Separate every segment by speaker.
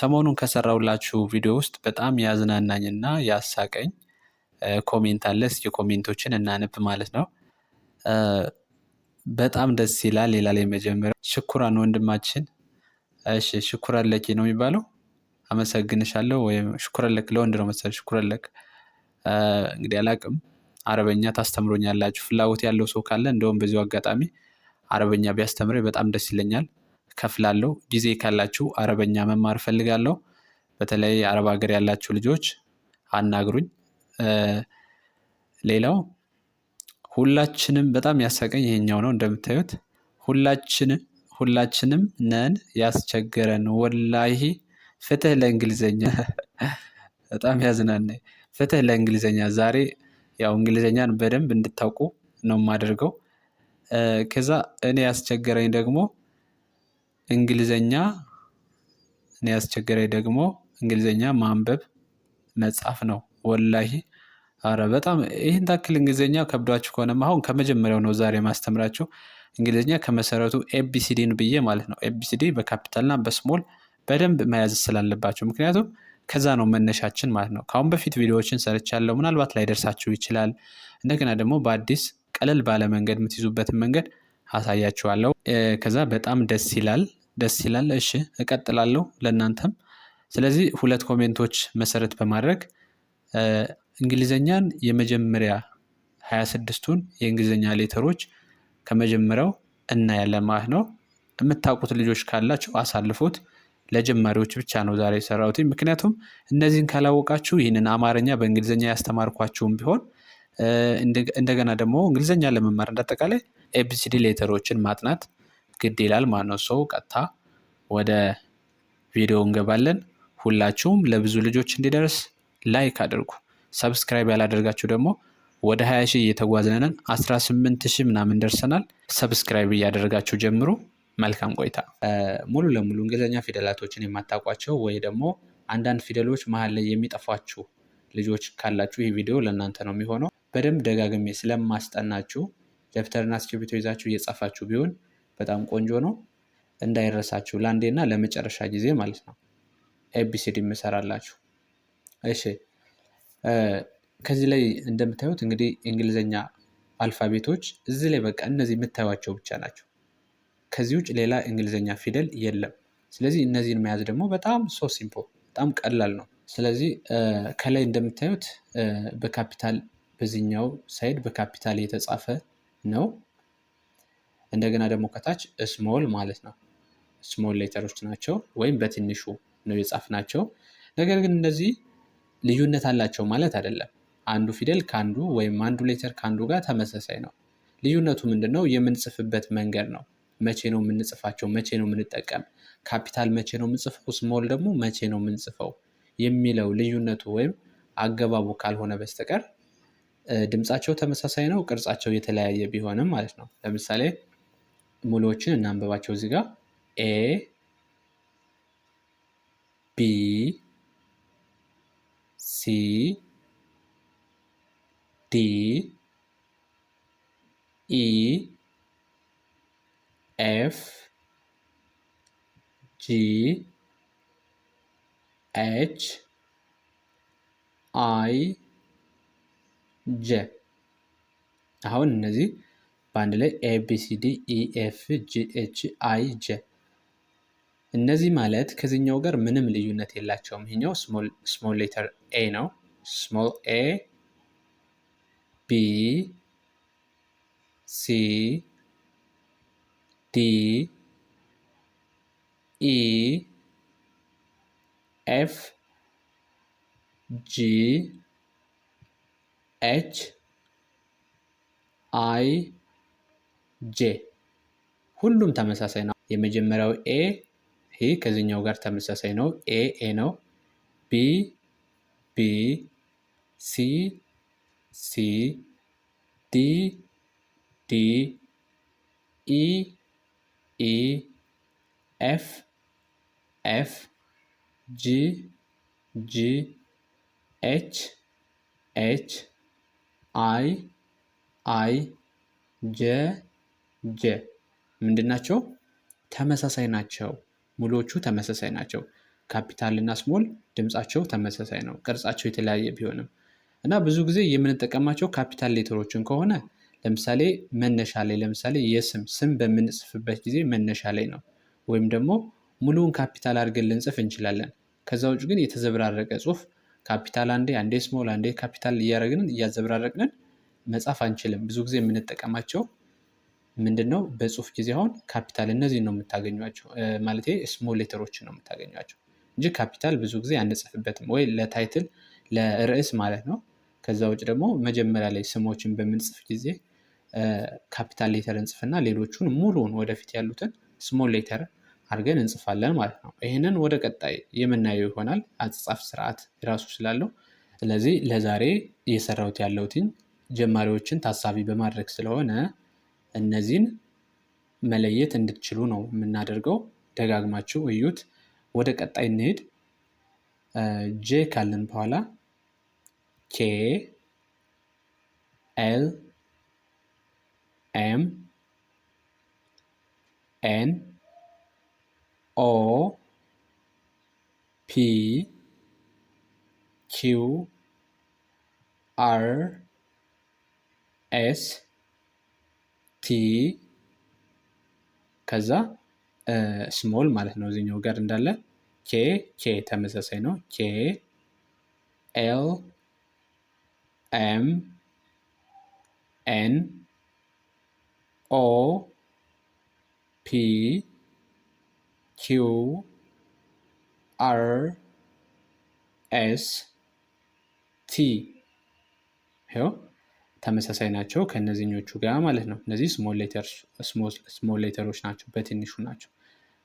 Speaker 1: ሰሞኑን ከሰራሁላችሁ ቪዲዮ ውስጥ በጣም ያዝናናኝና ያሳቀኝ ኮሜንት አለ። እስኪ ኮሜንቶችን እናንብ ማለት ነው። በጣም ደስ ይላል ይላል የመጀመሪያው። ሽኩራን ወንድማችን። እሺ ሽኩራን ለኪ ነው የሚባለው። አመሰግንሻለሁ ወይም ሽኩራን ለክ ለወንድ ነው መሰለኝ። ሽኩራን ለክ እንግዲህ አላቅም። አረበኛ ታስተምሮኛላችሁ። ፍላጎት ያለው ሰው ካለ እንደውም በዚሁ አጋጣሚ አረበኛ ቢያስተምረኝ በጣም ደስ ይለኛል። ከፍላለሁ። ጊዜ ካላችሁ አረበኛ መማር እፈልጋለሁ። በተለይ አረብ ሀገር ያላችሁ ልጆች አናግሩኝ። ሌላው ሁላችንም በጣም ያሳቀኝ ይሄኛው ነው። እንደምታዩት ሁላችንም ነን ያስቸገረን ወላሂ። ፍትህ ለእንግሊዘኛ። በጣም ያዝናናኝ። ፍትህ ለእንግሊዘኛ። ዛሬ ያው እንግሊዘኛን በደንብ እንድታውቁ ነው የማደርገው። ከዛ እኔ ያስቸገረኝ ደግሞ እንግሊዘኛ ማንበብ መጻፍ ነው ወላሂ። አረ በጣም ይህን ታክል እንግሊዘኛ ከብዷችሁ ከሆነም አሁን ከመጀመሪያው ነው ዛሬ ማስተምራችሁ። እንግሊዘኛ ከመሰረቱ ኤቢሲዲን ብዬ ማለት ነው። ኤቢሲዲ በካፒታልና በስሞል በደንብ መያዝ ስላለባቸው፣ ምክንያቱም ከዛ ነው መነሻችን ማለት ነው። ከአሁን በፊት ቪዲዮዎችን ሰርቻለሁ፣ ምናልባት ላይደርሳችሁ ይችላል። እንደገና ደግሞ በአዲስ ቀለል ባለ መንገድ የምትይዙበትን መንገድ አሳያችኋለሁ። ከዛ በጣም ደስ ይላል። እሺ እቀጥላለሁ ለእናንተም። ስለዚህ ሁለት ኮሜንቶች መሰረት በማድረግ እንግሊዘኛን የመጀመሪያ 26ቱን የእንግሊዘኛ ሌተሮች ከመጀመሪያው እናያለን ማለት ነው። የምታውቁት ልጆች ካላችሁ አሳልፉት። ለጀማሪዎች ብቻ ነው ዛሬ የሰራሁት። ምክንያቱም እነዚህን ካላወቃችሁ ይህንን አማርኛ በእንግሊዘኛ ያስተማርኳችሁም ቢሆን እንደገና ደግሞ እንግሊዘኛ ለመማር እንዳጠቃላይ ኤቢሲዲ ሌተሮችን ማጥናት ግድ ይላል ማለት ነው። ሰው ቀጥታ ወደ ቪዲዮ እንገባለን። ሁላችሁም ለብዙ ልጆች እንዲደርስ ላይክ አድርጉ። ሰብስክራይብ ያላደርጋችሁ ደግሞ ወደ 20 ሺህ እየተጓዝን ነን። 18 ሺህ ምናምን ደርሰናል። ሰብስክራይብ እያደረጋችሁ ጀምሩ። መልካም ቆይታ። ሙሉ ለሙሉ እንግሊዘኛ ፊደላቶችን የማታውቋቸው ወይ ደግሞ አንዳንድ ፊደሎች መሀል ላይ የሚጠፏችሁ ልጆች ካላችሁ ይህ ቪዲዮ ለእናንተ ነው የሚሆነው። በደንብ ደጋግሜ ስለማስጠናችሁ ደብተርና እስክሪብቶ ይዛችሁ እየጻፋችሁ ቢሆን በጣም ቆንጆ ነው። እንዳይረሳችሁ ለአንዴና ለመጨረሻ ጊዜ ማለት ነው። ኤቢሲዲ የምሰራላችሁ። እሺ ከዚህ ላይ እንደምታዩት እንግዲህ እንግሊዘኛ አልፋቤቶች እዚህ ላይ በቃ እነዚህ የምታዩቸው ብቻ ናቸው። ከዚህ ውጭ ሌላ እንግሊዘኛ ፊደል የለም። ስለዚህ እነዚህን መያዝ ደግሞ በጣም ሲምፕል፣ በጣም ቀላል ነው። ስለዚህ ከላይ እንደምታዩት በካፒታል በዚህኛው ሳይድ በካፒታል የተጻፈ ነው። እንደገና ደግሞ ከታች ስሞል ማለት ነው። ስሞል ሌተሮች ናቸው ወይም በትንሹ ነው የጻፍናቸው። ነገር ግን እነዚህ ልዩነት አላቸው ማለት አይደለም። አንዱ ፊደል ከአንዱ ወይም አንዱ ሌተር ከአንዱ ጋር ተመሳሳይ ነው። ልዩነቱ ምንድነው? የምንጽፍበት መንገድ ነው። መቼ ነው የምንጽፋቸው? መቼ ነው የምንጠቀም? ካፒታል መቼ ነው የምንጽፈው? ስሞል ደግሞ መቼ ነው የምንጽፈው የሚለው ልዩነቱ ወይም አገባቡ ካልሆነ በስተቀር ድምጻቸው ተመሳሳይ ነው፣ ቅርጻቸው የተለያየ ቢሆንም ማለት ነው። ለምሳሌ ሙሉዎችን እናንበባቸው። እዚህ ጋር ኤ ቢ ሲ ዲ ኢ ኤፍ ጂ ኤች አይ ጀ። አሁን እነዚህ በአንድ ላይ ኤቢሲዲ ኢኤፍ ጂኤች አይ ጀ። እነዚህ ማለት ከዚህኛው ጋር ምንም ልዩነት የላቸውም። ይሄኛው ስሞል ሌተር ኤ ነው። ስሞል ኤ ቢ ሲ ዲ ኢ ኤፍ ጂ ኤች አይ ጄ። ሁሉም ተመሳሳይ ነው። የመጀመሪያው ኤ ይሄ ከዚህኛው ጋር ተመሳሳይ ነው። ኤ ነው። ቢ ቢ፣ ሲ ሲ፣ ዲ ዲ፣ ኢ ኢ፣ ኤፍ ኤፍ፣ ጂ ጂ፣ ኤች ኤች፣ አይ አይ፣ ጀ ጀ። ምንድን ናቸው? ተመሳሳይ ናቸው። ሙሉዎቹ ተመሳሳይ ናቸው። ካፒታል እና ስሞል ድምጻቸው ተመሳሳይ ነው፣ ቅርጻቸው የተለያየ ቢሆንም እና ብዙ ጊዜ የምንጠቀማቸው ካፒታል ሌተሮችን ከሆነ ለምሳሌ መነሻ ላይ ለምሳሌ ስም በምንጽፍበት ጊዜ መነሻ ላይ ነው፣ ወይም ደግሞ ሙሉውን ካፒታል አድርገን ልንጽፍ እንችላለን። ከዛ ውጭ ግን የተዘበራረቀ ጽሁፍ ካፒታል አንዴ ስሞል አንዴ ካፒታል እያዘበራረቅንን መጻፍ አንችልም። ብዙ ጊዜ የምንጠቀማቸው ምንድነው በጽሁፍ ጊዜ አሁን ካፒታል እነዚህን ነው የምታገኟቸው፣ ማለት ስሞል ሌተሮችን ነው የምታገኟቸው እንጂ ካፒታል ብዙ ጊዜ አንጽፍበትም፣ ወይ ለታይትል ለርዕስ ማለት ነው። ከዛ ውጭ ደግሞ መጀመሪያ ላይ ስሞችን በምንጽፍ ጊዜ ካፒታል ሌተር እንጽፍና ሌሎቹን ሙሉውን ወደፊት ያሉትን ስሞል ሌተር አድርገን እንጽፋለን ማለት ነው። ይህንን ወደ ቀጣይ የምናየው ይሆናል፣ አጻጻፍ ስርዓት የራሱ ስላለው። ስለዚህ ለዛሬ እየሰራሁት ያለሁትኝ ጀማሪዎችን ታሳቢ በማድረግ ስለሆነ እነዚህን መለየት እንድትችሉ ነው የምናደርገው። ደጋግማችሁ እዩት። ወደ ቀጣይ እንሄድ። ጄ ካልን በኋላ ኬ ኤል ኤም ኤን ኦ ፒ ኪው አር ኤስ ቲ ከዛ ስሞል ማለት ነው። እዚህኛው ጋር እንዳለ ኬ ተመሳሳይ ነው። ኬ ኤል ኤም ኤን ኦ ፒ ኪው አር ኤስ ቲ ይኸው ተመሳሳይ ናቸው ከእነዚህኞቹ ጋር ማለት ነው። እነዚህ ስሞል ሌተሮች ናቸው፣ በትንሹ ናቸው።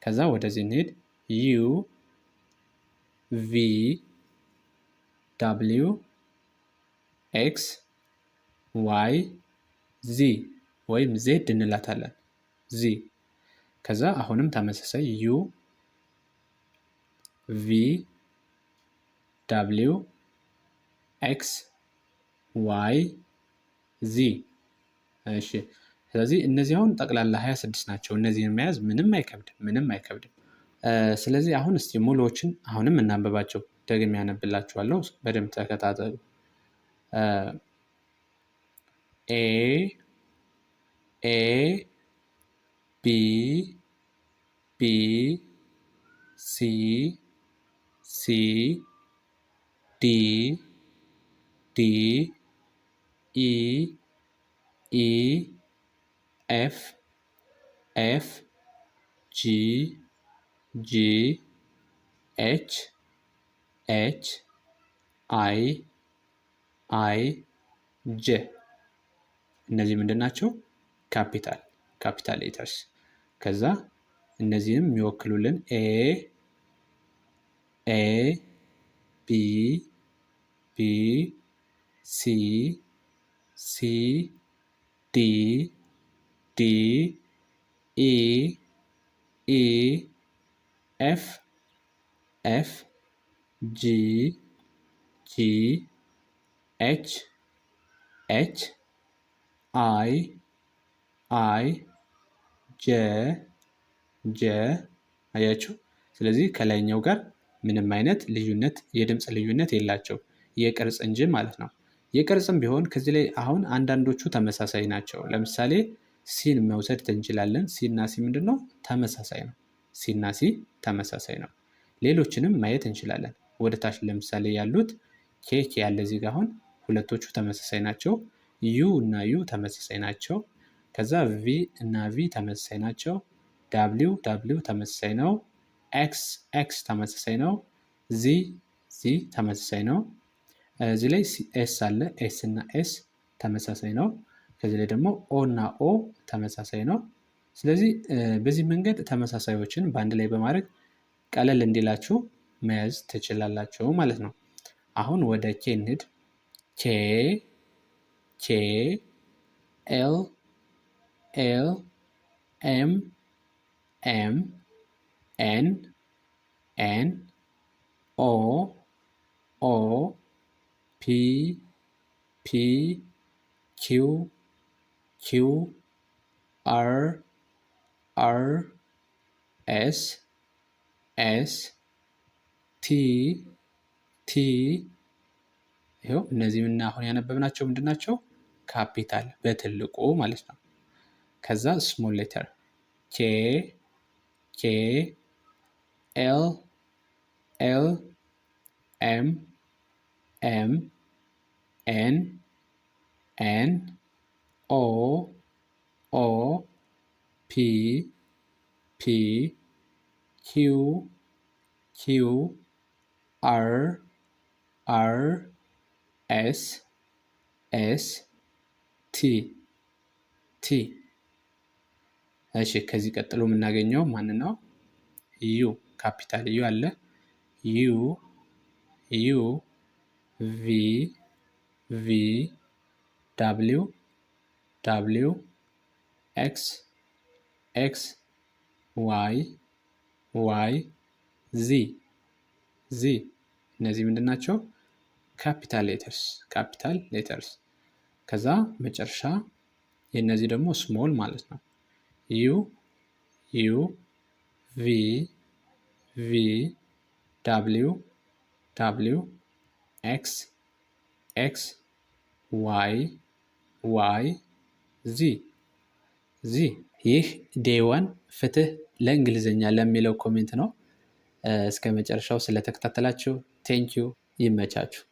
Speaker 1: ከዛ ወደዚህ እንሄድ። ዩ ቪ ደብሊው ኤክስ ዋይ ዚ ወይም ዜድ እንላታለን። ዚ ከዛ አሁንም ተመሳሳይ ዩ ቪ ደብሊው ኤክስ ዋይ ዚ። እሺ ስለዚህ እነዚህ አሁን ጠቅላላ 26 ናቸው። እነዚህን መያዝ ምንም አይከብድም። ስለዚህ አሁን እስቲ ሙሉዎችን አሁንም እናንብባቸው። ደግሜ ያነብላችኋለሁ፣ በደንብ ተከታተሉ። ኤ ቢ ሲ ዲ ኢ ኤፍ ጂ ኤች አይ ጄ። እነዚህ ምንድን ናቸው? ካፒታል ሌተርስ። ከዛ እነዚህንም የሚወክሉልን ኤ ቢ ሲ ዲ ኢ ኤፍ ጂ ኤች አይ ጄ። አያችሁ። ስለዚህ ከላይኛው ጋር ምንም አይነት የድምፅ ልዩነት የላቸው፣ የቅርጽ እንጂ ማለት ነው። የቅርጽም ቢሆን ከዚህ ላይ አሁን አንዳንዶቹ ተመሳሳይ ናቸው። ለምሳሌ ሲን መውሰድ እንችላለን። ሲና ሲ ምንድን ነው? ተመሳሳይ ነው። ሲና ሲ ተመሳሳይ ነው። ሌሎችንም ማየት እንችላለን። ወደ ታች ለምሳሌ ያሉት ኬክ ያለ እዚህ ጋር አሁን ሁለቶቹ ተመሳሳይ ናቸው። ዩ እና ዩ ተመሳሳይ ናቸው። ከዛ ቪ እና ቪ ተመሳሳይ ናቸው። ዳብሊው ተመሳሳይ ነው። ኤክስ ተመሳሳይ ነው። ዚ ተመሳሳይ ነው። እዚህ ላይ ኤስ አለ። ኤስ እና ኤስ ተመሳሳይ ነው። ከዚህ ላይ ደግሞ ኦ እና ኦ ተመሳሳይ ነው። ስለዚህ በዚህ መንገድ ተመሳሳዮችን በአንድ ላይ በማድረግ ቀለል እንዲላችሁ መያዝ ትችላላችሁ ማለት ነው። አሁን ወደ ኬ እንሂድ። ኬ ኤል ኤም ኤን ኦ ፒ ኪው አር ኤስ ቲ ቲ ይኸው እነዚህና አሁን ያነበብናቸው ምንድን ናቸው? ካፒታል በትልቁ ማለት ነው። ከዛ ስሞል ሌተር ኬ ኬ ኤል ኤል ኤም ኤም ኤን ኤን ኦ ኦ ፒ ፒ ኪው ኪው አር አር ኤስ ኤስ ቲ ቲ። እሺ ከዚህ ቀጥሎ የምናገኘው ማን ነው? ዩ ካፒታል ዩ አለ። ዩ ዩ ቪ ቪ ዳብሊው ዳብሊው ኤክስ ኤክስ ዋይ ዋይ ዚ ዚ። እነዚህ ምንድን ናቸው? ካፒታል ሌተርስ። ከዛ መጨረሻ የእነዚህ ደግሞ ስሞል ማለት ነው። ዩ ዩ ቪ ቪ ዳብሊው ዳብሊው ኤክስ ኤክስ ዋይ ዋይ ዚ ዚ። ይህ ዴይ ዋን ፍትህ ለእንግሊዝኛ ለሚለው ኮሜንት ነው። እስከ መጨረሻው ስለተከታተላችሁ ቴንኪዩ። ይመቻችሁ።